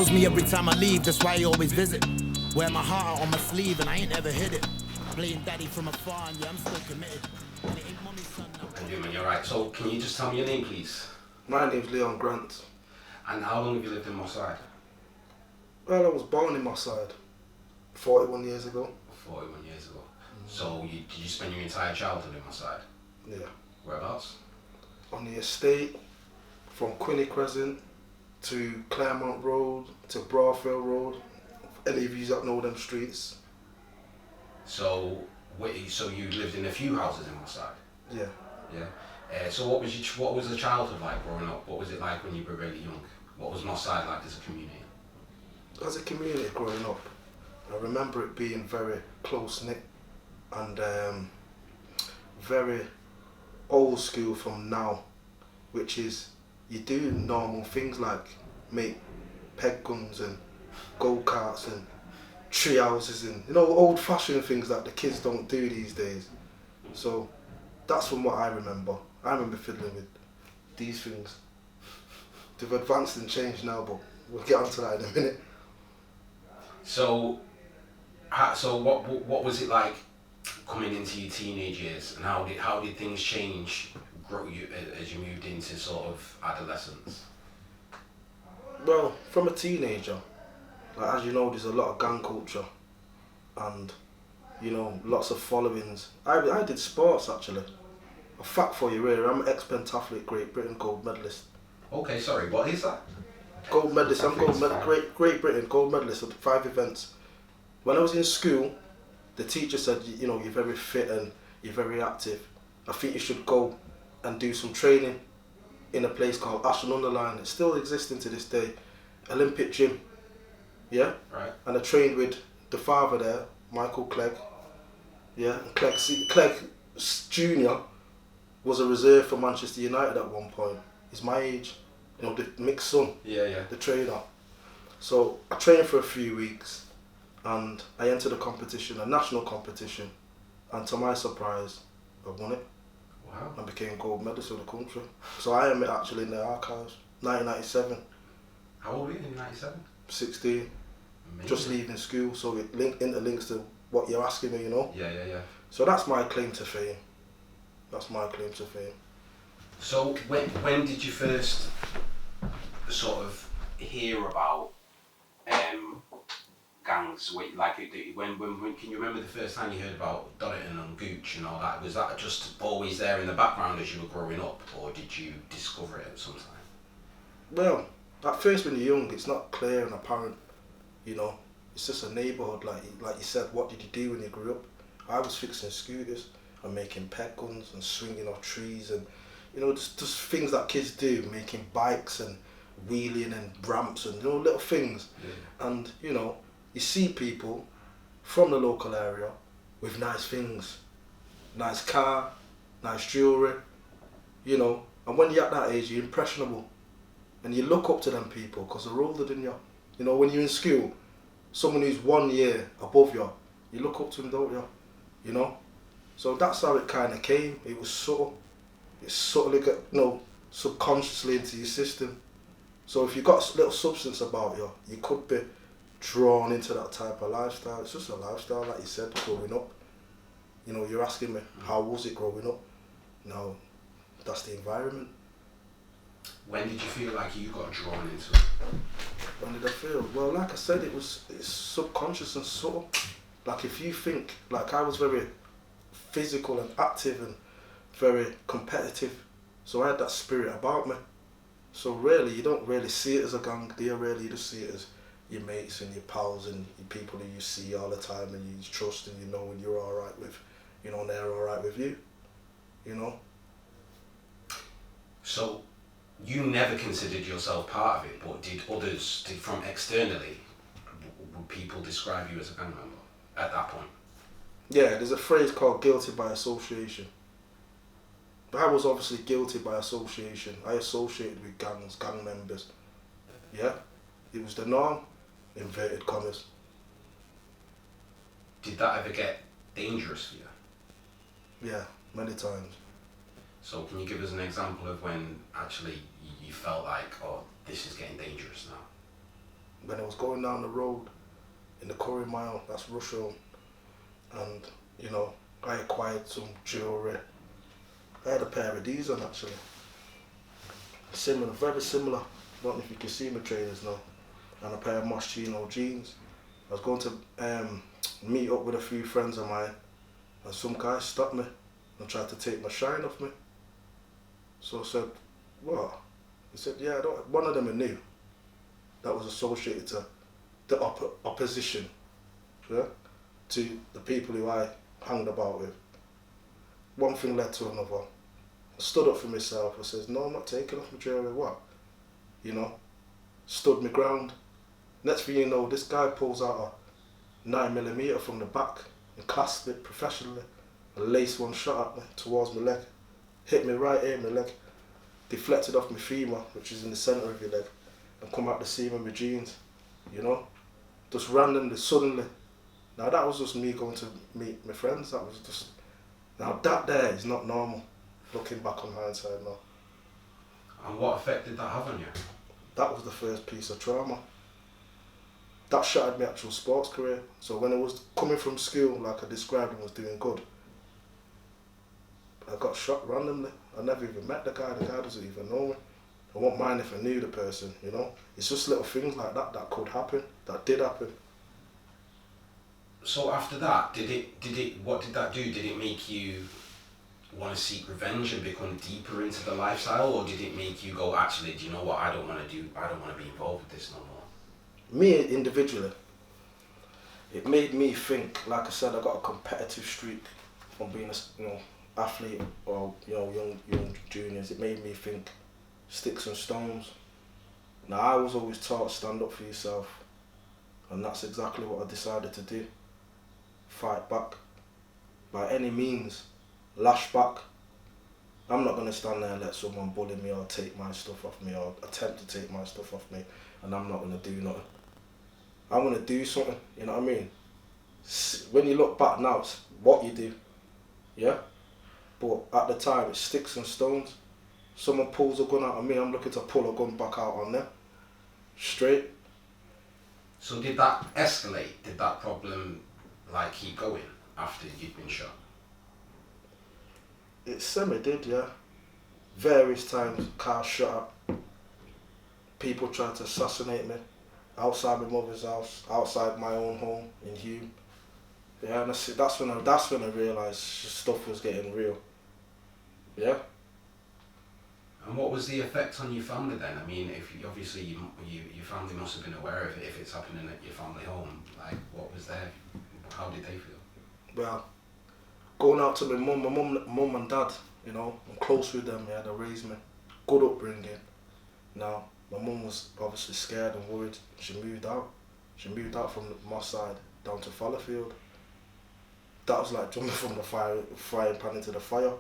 knows me every time I leave, that's why he always visit. Wear my heart out on my sleeve and I ain't ever hid it. Playing daddy from afar and yeah, I'm still committed. And it ain't mommy's son now. How you doing, man? You're right. So, can you just tell me your name, please? My name's LeonGrant. And how long have you lived in Moss Side? Well, I was born in Moss Side 41 years ago. 41 years ago. So, did you spend your entire childhood in Moss Side? Yeah. Whereabouts? On the estate, from Quinney Crescent to Claremont Road to Broadfield Road. Any of you that know them streets? So, so you lived in a few houses in Moss Side? Yeah. Yeah. So what was the childhood like growing up? What was it like when you were really young? What was Moss Side like as a community? As a community growing up, I remember it being very close-knit and very old school from now, which is you do normal things like make peg guns and go-karts and tree houses and old-fashioned things that the kids don't do these days. So that's from what I remember. I remember fiddling with these things. They've advanced and changed now, but we'll get onto that in a minute. So what was it like coming into your teenage years, and how did things change as you moved into sort of adolescence? Well, from a teenager, like, as you know, there's a lot of gang culture and lots of followings. I did sports actually. A fact for you here, I'm an ex-pentathlete, Great Britain gold medalist. Okay, sorry, what is that? Gold medalist, Great Britain gold medalist at 5 events. When I was in school, the teacher said, you're very fit and you're very active. I think you should go and do some training in a place called Ashton-under-Lyne. It's still existing to this day. Olympic gym. Yeah? Right. And I trained with the father there, Michael Clegg. Yeah, and Clegg Jr. was a reserve for Manchester United at one point. He's my age, the Mick's son, Yeah. the trainer. So I trained for a few weeks and I entered a competition, a national competition, and to my surprise, I won it. Wow. And became gold medalist of the country. So I am actually in the archives, 1997. How old were you in 97? 16. Amazing. Just leaving school, so it interlinks to what you're asking me, Yeah. So that's my claim to fame. So when did you first sort of hear about gangs? When can you remember the first time you heard about Donington and Gooch and all that? Was that just always there in the background as you were growing up, or did you discover it at some time? Well, at first when you're young, it's not clear and apparent. It's just a neighbourhood. Like you said, what did you do when you grew up? I was fixing scooters and making peg guns and swinging off trees and just things that kids do, making bikes and wheeling and ramps and little things. Yeah. And you see people from the local area with nice things, nice car, nice jewellery, and when you're at that age, you're impressionable and you look up to them people because they're older than you. When you're in school, someone who's 1 year above you, you look up to them, don't you? So that's how it kind of came. It was subtle. It's subtly got, subconsciously into your system. So if you've got a little substance about you, you could be drawn into that type of lifestyle. It's just a lifestyle, like you said, growing up. You're asking me, how was it growing up? No, that's the environment. When did you feel like you got drawn into it? When did I feel? Well, like I said, it's subconscious and subtle. Like if you think, like I was very physical and active and very competitive, so I had that spirit about me. So really, you don't really see it as a gang, do you? Really, you just see it as your mates and your pals and your people who you see all the time and you trust and when you're alright with, and they're alright with you, So, you never considered yourself part of it, but did others, from externally, would people describe you as a gang member at that point? Yeah, there's a phrase called guilty by association. But I was obviously guilty by association. I associated with gang members. Yeah, it was the norm, inverted commas. Did that ever get dangerous for you? Yeah, many times. So can you give us an example of when actually you felt like, oh, this is getting dangerous now? when I was going down the road in the Curry Mile, that's Rusholme, and you know, I acquired some jewellery. I had a pair of these on actually. Similar, very similar. Don't know if you can see my trainers now. And a pair of Moschino jeans. I was going to meet up with a few friends of mine, and some guy stopped me and tried to take my shine off me. So I said, what? He said, yeah, one of them I knew that was associated to the opposition, yeah, to the people who I hanged about with. One thing led to another. I stood up for myself. I says, no, I'm not taking off my jewellery. What? You know, stood my ground. Next thing you know, this guy pulls out a 9mm from the back and clasped it professionally and laced one shot at me towards my leg. Hit me right here in my leg. Deflected off my femur, which is in the centre of your leg, and come out the seam of my jeans. You know, just randomly, suddenly. Now that was just me going to meet my friends. That was just, now that there is not normal. Looking back on hindsight now. And what effect did that have on you? That was the first piece of trauma. That shattered my actual sports career. So when I was coming from school, like I described, and was doing good, I got shot randomly. I never even met the guy doesn't even know me. I won't mind if I knew the person, you know. It's just little things like that that could happen, that did happen. So after that, what did that do? Did it make you want to seek revenge and become deeper into the lifestyle, or did it make you go, actually, do you know what, I don't want to be involved with this no more? Me individually, it made me think, like I said, I got a competitive streak from being a athlete or young juniors. It made me think sticks and stones. Now I was always taught stand up for yourself, and that's exactly what I decided to do. Fight back by any means, lash back. I'm not gonna stand there and let someone bully me or take my stuff off me or attempt to take my stuff off me, and I'm not gonna do nothing. I'm gonna do something, you know what I mean? When you look back now, it's what you do, yeah? But at the time, it's sticks and stones. Someone pulls a gun out on me, I'm looking to pull a gun back out on them. Straight. So did that escalate? Did that problem keep going after you'd been shot? It semi-did, yeah. Various times, cars shot up. People tried to assassinate me. Outside my mother's house, outside my own home in Hume. Yeah, and that's when I realised stuff was getting real. Yeah. And what was the effect on your family then? I mean, if you, obviously your family must have been aware of it if it's happening at your family home. What was there? How did they feel? Well, going out to my mum and dad, you know, I'm close with them. Yeah, they raised me, good upbringing. Now, my mum was obviously scared and worried. She moved out. She moved out from Moss Side down to Fallowfield. That was like jumping from the frying pan into the fire.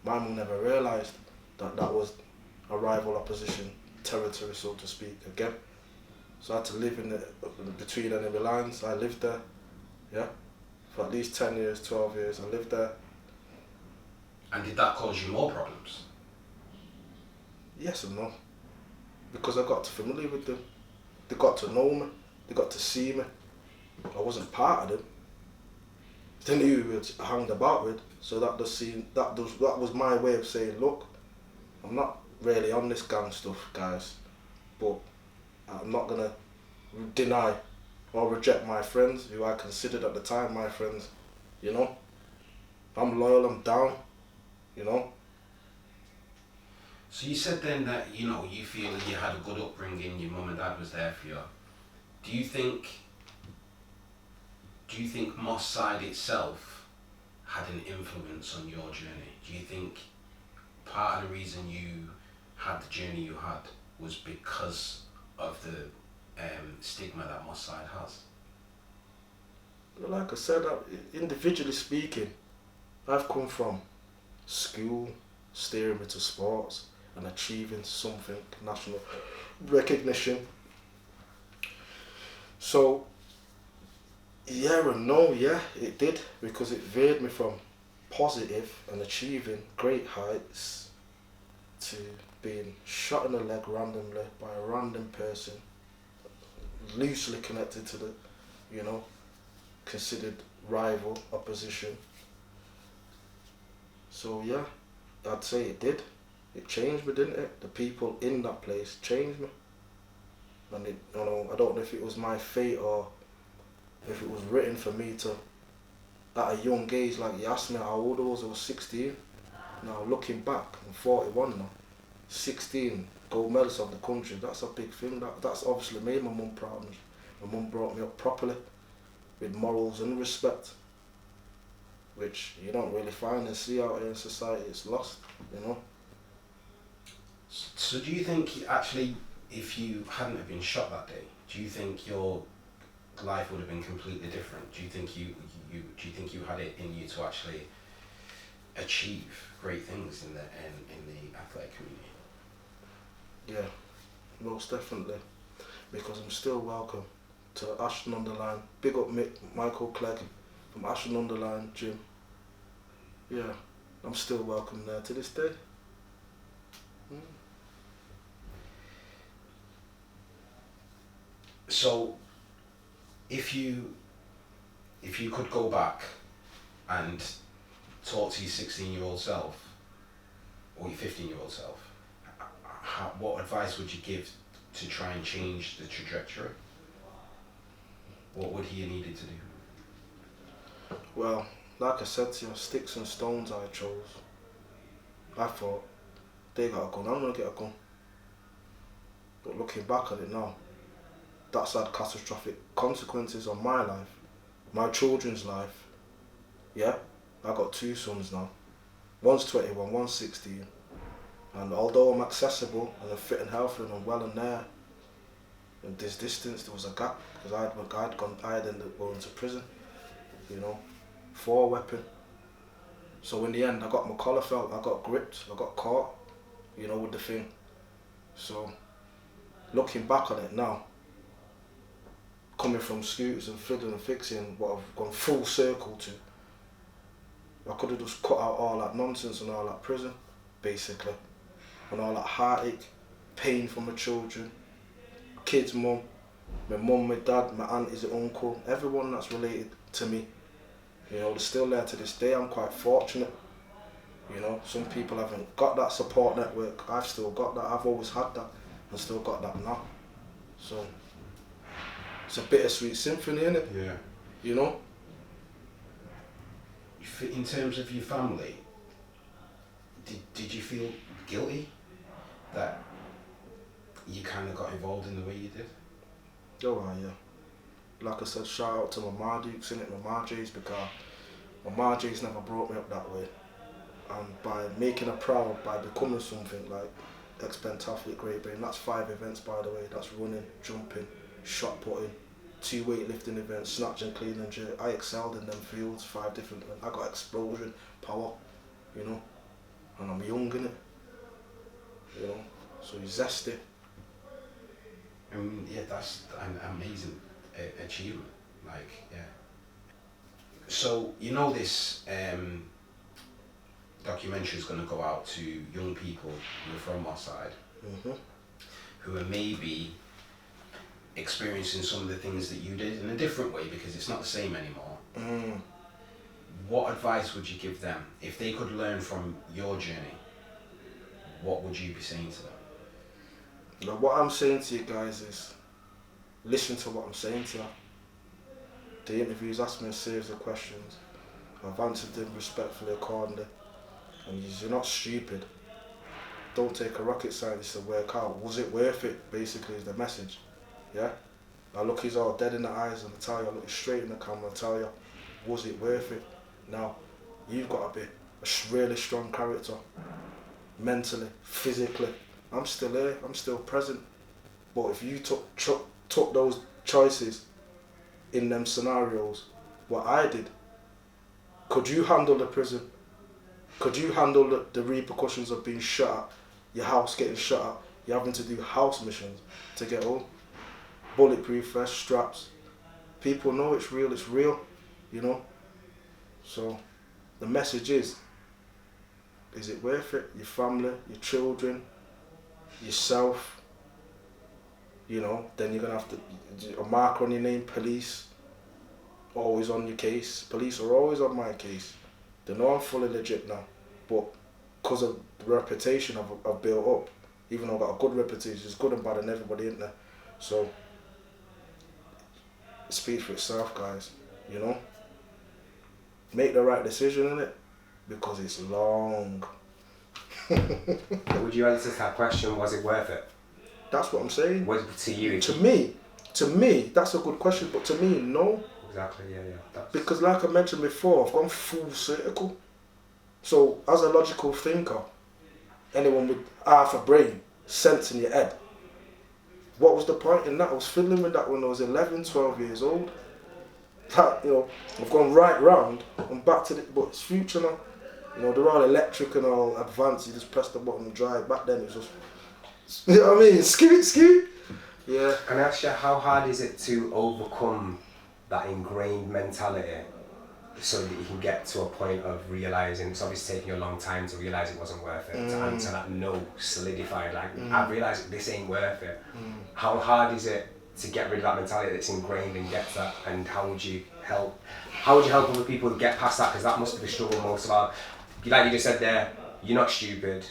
My mum never realised that was a rival opposition territory, so to speak, again. So I had to live between enemy lines. I lived there, yeah, for at least 10 years, 12 years. I lived there. And did that cause you more problems? Yes and no. Because I got familiar with them. They got to know me. They got to see me. I wasn't part of them. They knew who I hanged about with. So that was my way of saying, look, I'm not really on this gang stuff, guys, but I'm not gonna deny or reject my friends who I considered at the time my friends, you know. I'm loyal, I'm down, you know. So you said then that, you feel you had a good upbringing, your mum and dad was there for you. Do you think Moss Side itself had an influence on your journey? Do you think part of the reason you had the journey you had was because of the stigma that Moss Side has? Like I said, individually speaking, I've come from school, steering me to sports and achieving something, national recognition. So, yeah and no, yeah, it did, because it veered me from positive and achieving great heights to being shot in the leg randomly by a random person loosely connected to the, you know, considered rival opposition. So yeah, I'd say it did. It changed me, didn't it? The people in that place changed me. And it, you know, I don't know if it was my fate or if it was written for me to, at a young age, like you asked me how old I was 16. Now looking back, I'm 41 now. 16 gold medals of the country, that's a big thing. That's obviously made my mum proud. My mum brought me up properly, with morals and respect, which you don't really find and see out here in society. It's lost, you know. So do you think actually, if you hadn't have been shot that day, do you think your life would have been completely different? Do you think you had it in you to actually achieve great things in the athletic community? Yeah, most definitely, because I'm still welcome to Ashton-under-Lyne. Big up Michael Clegg from Ashton-under-Lyne gym. Yeah, I'm still welcome there to this day. So, if you could go back and talk to your 16-year-old self or your 15-year-old self, what advice would you give to try and change the trajectory? What would he have needed to do? Well, like I said to you, sticks and stones I chose. I thought, they got a gun, I'm gonna get a gun. But looking back at it now, that's had catastrophic consequences on my life, my children's life. Yeah, I got 2 sons now. One's 21, one's 16. And although I'm accessible and I'm fit and healthy and I'm well and there, in this distance there was a gap, because I had ended up going to prison, you know, for a weapon. So in the end I got my collar felt, I got gripped, I got caught, you know, with the thing. So looking back on it now, coming from scooters and fiddling and fixing, what I've gone full circle to, I could have just cut out all that nonsense and all that prison, basically, and all that heartache, pain for my children, kids' mum, my dad, my aunties, uncle, everyone that's related to me. You know, they're still there to this day. I'm quite fortunate. You know, some people haven't got that support network. I've still got that. I've always had that and still got that now. So it's a bittersweet symphony, innit? Yeah. You know? In terms of your family, did you feel guilty that you kind of got involved in the way you did? Oh, yeah. Like I said, shout out to my Mardukes, innit? My Marjays, because my Marjays never brought me up that way. And by making her proud, by becoming something like ex-pentathlete Great Britain, that's 5 events, by the way. That's running, jumping, shot putting, 2 weightlifting events, snatch and clean and jerk. I excelled in them fields, 5 different events. I got explosion, power, you know, and I'm young, innit? You know, so you're zesty. I mean, yeah, that's an amazing achievement. Like, yeah. So, you know, this documentary is going to go out to young people who are from our side, who are maybe experiencing some of the things that you did in a different way, because it's not the same anymore. What advice would you give them if they could learn from your journey? What would you be saying to them? Now, what I'm saying to you guys is, listen to what I'm saying to you. The interviews asked me a series of questions. I've answered them respectfully, accordingly. And you're not stupid. Don't take a rocket scientist to work out. Was it worth it, basically, is the message. Yeah? I look he's all dead in the eyes and I tell you, I look straight in the camera and tell you, was it worth it? Now, you've got to be a really strong character. Mentally, physically. I'm still here, I'm still present. But if you took those choices in them scenarios, what I did, could you handle the prison? Could you handle the repercussions of being shot at, your house getting shot at, you having to do house missions to get home? Bulletproof vest, straps. People know it's real, you know? So the message is it worth it? Your family, your children, yourself, you know, then you're gonna have to a marker on your name, police, always on your case. Police are always on my case. They know I'm fully legit now, but because of the reputation I've built up, even though I've got a good reputation, it's good and bad and everybody in there. So it speaks for itself, guys, you know. Make the right decision in it, because it's long. Would you answer that question, was it worth it? That's what I'm saying. Was it to you? To me, that's a good question, but to me, no. Exactly, yeah. Because like I mentioned before, I've gone full circle. So as a logical thinker, anyone with half a brain, sense in your head, what was the point in that? I was fiddling with that when I was 11, 12 years old. That, you know, I've gone right round and back to but it's future now. You know, they're all electric and all advanced. You just press the button and drive. Back then it was just, you know what I mean? Scoot. Yeah. Can I ask you, how hard is it to overcome that ingrained mentality so that you can get to a point of realising, it's obviously taking you a long time to realise it wasn't worth it, to answer that no, solidified, like, I've realised this ain't worth it. How hard is it to get rid of that mentality that's ingrained and get that, and how would you help other people get past that? Because that must be the struggle most of our, like you just said there, you're not stupid,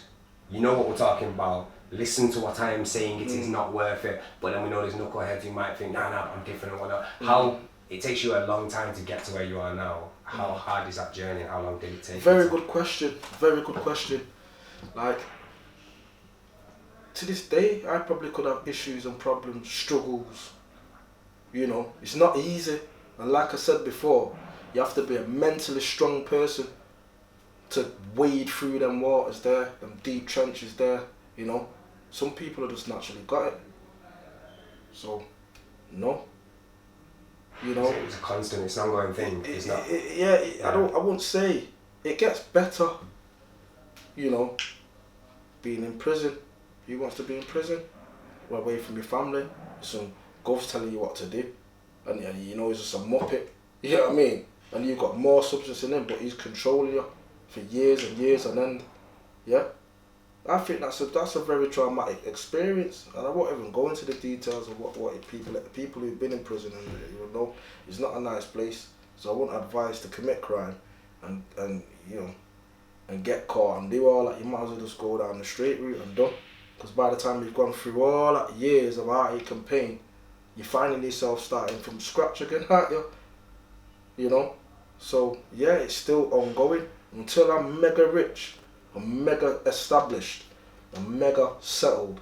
you know what we're talking about, listen to what I am saying, it is not worth it, but then we know there's knuckleheads who might think, nah, I'm different and whatnot. How, it takes you a long time to get to where you are now. How hard is that journey? How long did it take? Very good question. Like, to this day, I probably could have issues and problems, struggles. You know, it's not easy. And like I said before, you have to be a mentally strong person to wade through them waters there, them deep trenches there, you know. Some people have just naturally got it. So, no. You know, it's a constant, it's an ongoing thing. It's not. I wouldn't say it gets better. You know, being in prison. Who wants to be in prison? Well, away from your family. Some govs telling you what to do, and you know he's just a muppet. You know what I mean? And you've got more substance in him, but he's controlling you for years and years on end. Yeah, I think that's a very traumatic experience, and I won't even go into the details of what people who've been in prison, and you know, it's not a nice place. So I wouldn't advise to commit crime, and you know, and get caught and do all that. You might as well just go down the straight route and done. Because by the time you've gone through all that years of heartache and pain, you're finding yourself starting from scratch again, aren't you? You know, so yeah, it's still ongoing until I'm mega rich. I'm mega established, I'm mega settled,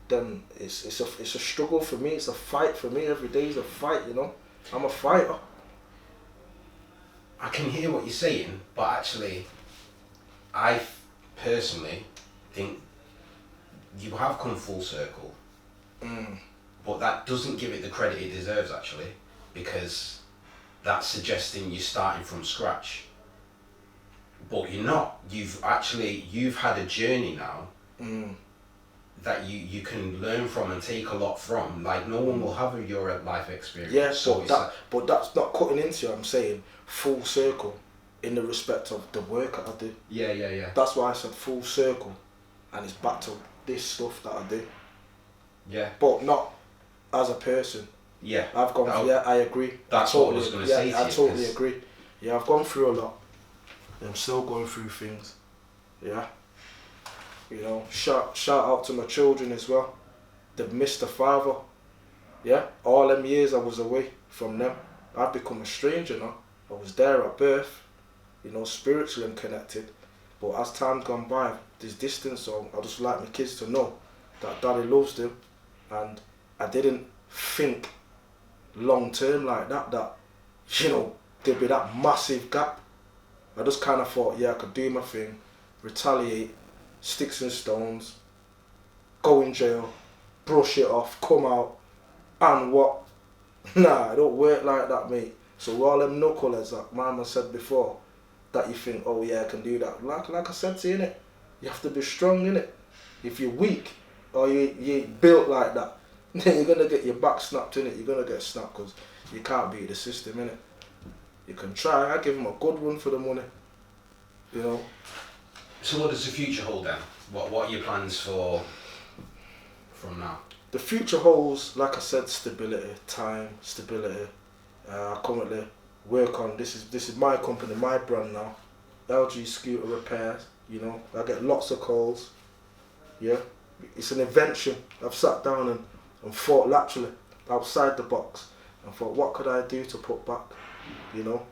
then it's a struggle for me, it's a fight for me, every day is a fight, you know. I'm a fighter. I can hear what you're saying, but actually, I personally think you have come full circle, but that doesn't give it the credit it deserves actually, because that's suggesting you're starting from scratch. But you're not. You've had a journey now that you can learn from and take a lot from. Like no one will have your life experience. Yeah, so but that's not cutting into you. I'm saying full circle in the respect of the work that I do. Yeah. That's why I said full circle, and it's back to this stuff that I do. Yeah. But not as a person. Yeah. I've gone. I agree. That's what I was going to say to you. I totally agree. Yeah, I've gone through a lot. I'm still going through things. Yeah. You know, shout out to my children as well. They've missed a father. Yeah. All them years I was away from them, I've become a stranger now. I was there at birth, you know, spiritually and connected. But as time's gone by, there's distance, so I just like my kids to know that daddy loves them, and I didn't think long term like that, you know, there'd be that massive gap. I just kind of thought, yeah, I could do my thing, retaliate, sticks and stones, go in jail, brush it off, come out, and what? Nah, it don't work like that, mate. So all them knuckleheads that Mama said before, that you think, oh yeah, I can do that. Like I said to you, innit? You have to be strong, innit? If you're weak, or you built like that, then you're going to get your back snapped, innit? You're going to get snapped because you can't beat the system, innit? You can try. I give them a good one for the money, you know. So what does the future hold then? What are your plans for from now? the future holds, like I said, stability, time, stability. I currently work on, this is my company, my brand now, LG Scooter Repairs, you know, I get lots of calls, yeah, it's an invention. I've sat down and thought laterally, outside the box, and thought, what could I do to put back, you know,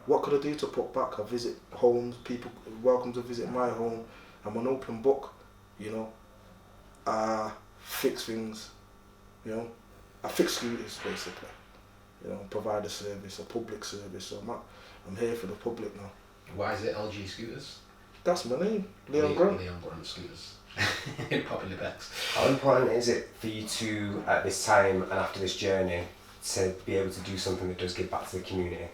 what could I do to put back? I visit homes, people welcome to visit my home, I'm an open book, you know, I fix things, you know, I fix scooters basically, you know, provide a service, a public service, so I'm here for the public now. Why is it LG Scooters? That's my name, LeonGrant. LeonGrant Scooters. Popular pets. How important is it for you to, at this time and after this journey, to be able to do something that does give back to the community?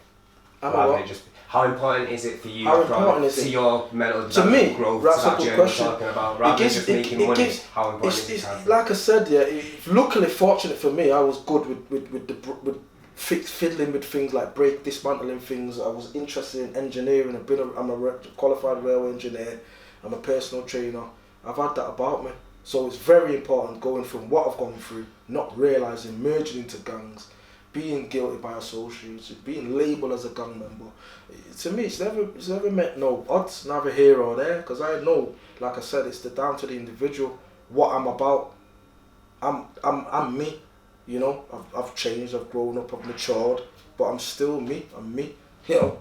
How important is it for you to your mental development growth, to that journey we're talking about, rather than just making money? How important is it? Like I said, yeah, luckily, fortunate for me, I was good with fiddling with things like dismantling things. I was interested in engineering. I'm a qualified railway engineer. I'm a personal trainer. I've had that about me. So it's very important going from what I've gone through, not realising, merging into gangs, being guilty by association, being labelled as a gang member. To me, it's never meant no odds, neither here or there, because I know, like I said, it's down to the individual, what I'm about. I'm me, you know. I've changed, I've grown up, I've matured, but I'm still me. I'm me, you know.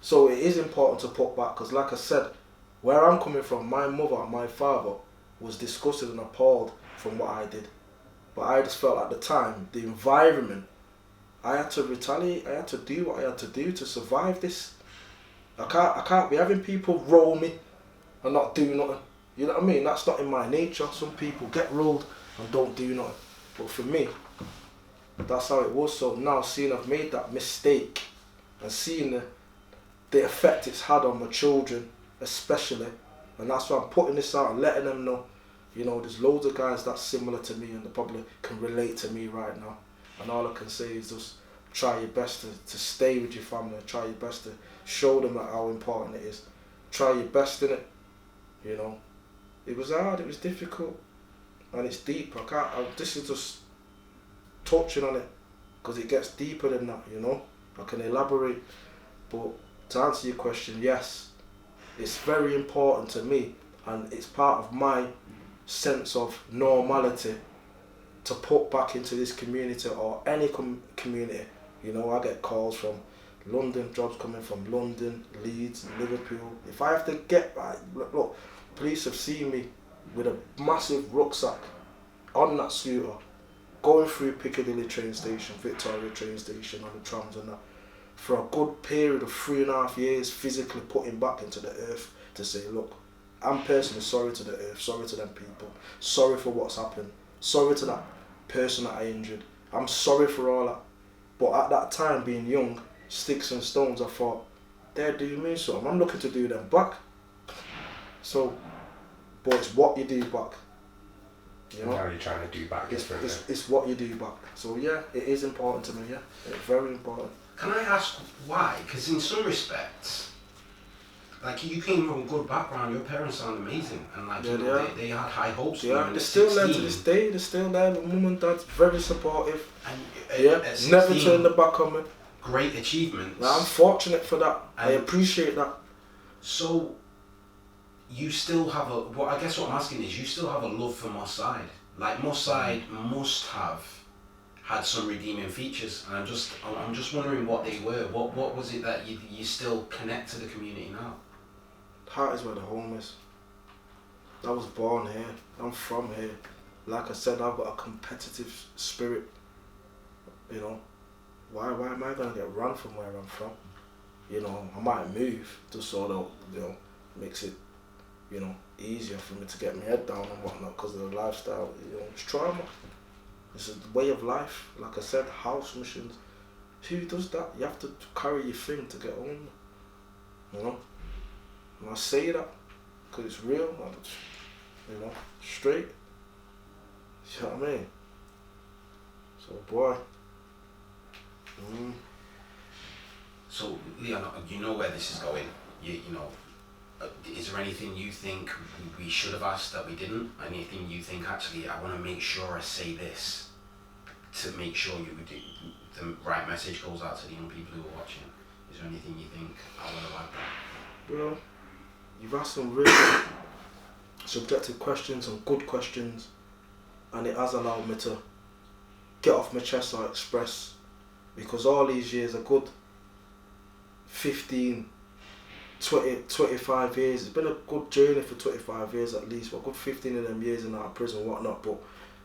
So it is important to put back, because like I said, where I'm coming from, my mother and my father was disgusted and appalled from what I did, but I just felt at the time, the environment, I had to retaliate. I had to do what I had to do to survive this. I can't be having people roll me and not do nothing. You know what I mean? That's not in my nature. Some people get rolled and don't do nothing. But for me, that's how it was. So now seeing I've made that mistake and seeing the effect it's had on my children especially, and that's why I'm putting this out and letting them know, you know, there's loads of guys that's similar to me and they probably can relate to me right now. And all I can say is just try your best to stay with your family, try your best to show them how important it is. Try your best in it, you know. It was hard, it was difficult, and it's deep. This is just touching on it, because it gets deeper than that, you know. I can elaborate, but to answer your question, yes, it's very important to me, and it's part of my sense of normality to put back into this community or any community. You know, I get calls from London, jobs coming from London, Leeds, Liverpool. If I have to get, look, police have seen me with a massive rucksack on that scooter, going through Piccadilly train station, Victoria train station, on the trams and that, for a good period of 3.5 years, physically putting back into the earth to say, look, I'm personally sorry to the earth, sorry to them people, sorry for what's happened, sorry to that person that I injured, I'm sorry for all that. But at that time, being young, sticks and stones, I thought, they're doing me something, I'm looking to do them back. So, but it's what you do back. You know? How are you trying to do back? It's what you do back. So yeah, it is important to me, yeah. It's very important. Can I ask why? Because in some respects, like, you came from a good background, your parents sound amazing, and like, you know, they had high hopes for you. They're still there to this day, they're still there. My mum and dad's very supportive. And never turned their back on me. Great achievements. Now, I'm fortunate for that. I appreciate that. So, you still have what I'm asking is, you still have a love for Moss Side. Like, Moss Side must have had some redeeming features, and I'm just wondering what they were. What was it that you still connect to the community now? Heart is where the home is. I was born here. I'm from here. Like I said, I've got a competitive spirit. You know, why am I gonna get run from where I'm from? You know, I might move to sort of, you know, makes it, you know, easier for me to get my head down and whatnot, because of the lifestyle. You know, it's trauma. It's a way of life. Like I said, house missions. Who does that? You have to carry your thing to get home. You know? And I say that because it's real. You know, straight. You know what I mean? So, boy. So, Leon, you know where this is going. You know, is there anything you think we should have asked that we didn't? Anything you think, actually, I want to make sure I say this to make sure the right message goes out to the young people who are watching? Is there anything you think I would have liked that? Well, you've asked some really subjective questions and good questions, and it has allowed me to get off my chest or express, because all these years, a good 15, 20, 25 years, it's been a good journey for 25 years at least, but a good 15 of them years in our prison and whatnot. But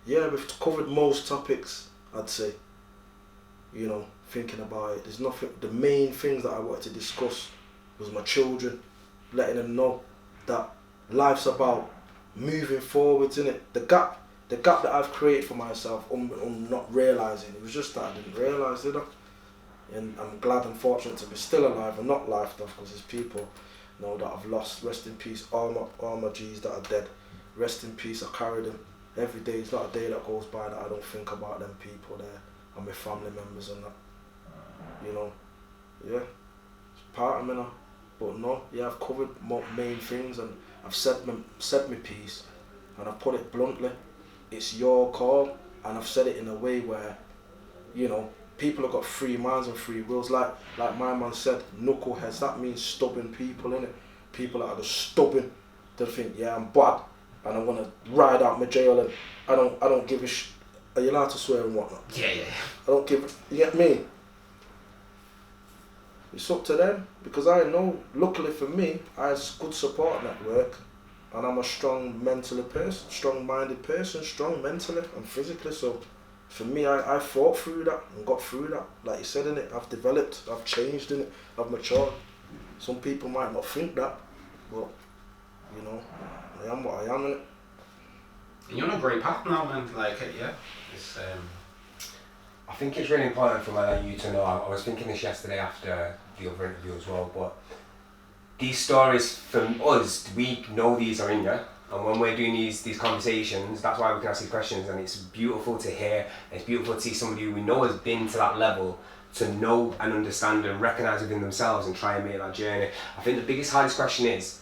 yeah, we've covered most topics, I'd say. You know, thinking about it, there's nothing, the main things that I wanted to discuss was my children, letting them know that life's about moving forwards, innit? The gap that I've created for myself, I'm not realising, it was just that I didn't realise, did I? And I'm glad and fortunate to be still alive and not lifed off, because there's people, you know, that I've lost. Rest in peace, all my G's that are dead. Rest in peace, I carry them every day. It's not a day that goes by that I don't think about them people there and my family members and that. You know, yeah, it's part of me now. But no, yeah, I've covered main things, and I've said my piece, and I've put it bluntly. It's your call, and I've said it in a way where, you know, people have got free minds and free wills. Like my man said, knuckleheads, that means stubborn people, innit? People that are just stubborn. They think, yeah, I'm bad, and I want to ride out my jail, and I don't give a Are you allowed to swear and whatnot? Yeah. I don't give, you get me? It's up to them, because I know, luckily for me, I have a good support network, and I'm a strong-minded person, strong mentally and physically. So for me, I fought through that and got through that. Like you said, innit, I've developed, I've changed, innit, I've matured. Some people might not think that, but you know, I am what I am, innit. And you're on a great path now, man. Like, yeah, it's I think it's really important for you to know. I was thinking this yesterday after the other interview as well, but these stories from us, we know these are in you, and when we're doing these conversations, that's why we can ask these questions, and it's beautiful to hear, and it's beautiful to see somebody who we know has been to that level to know and understand and recognise within themselves and try and make that journey. I think the biggest, hardest question is,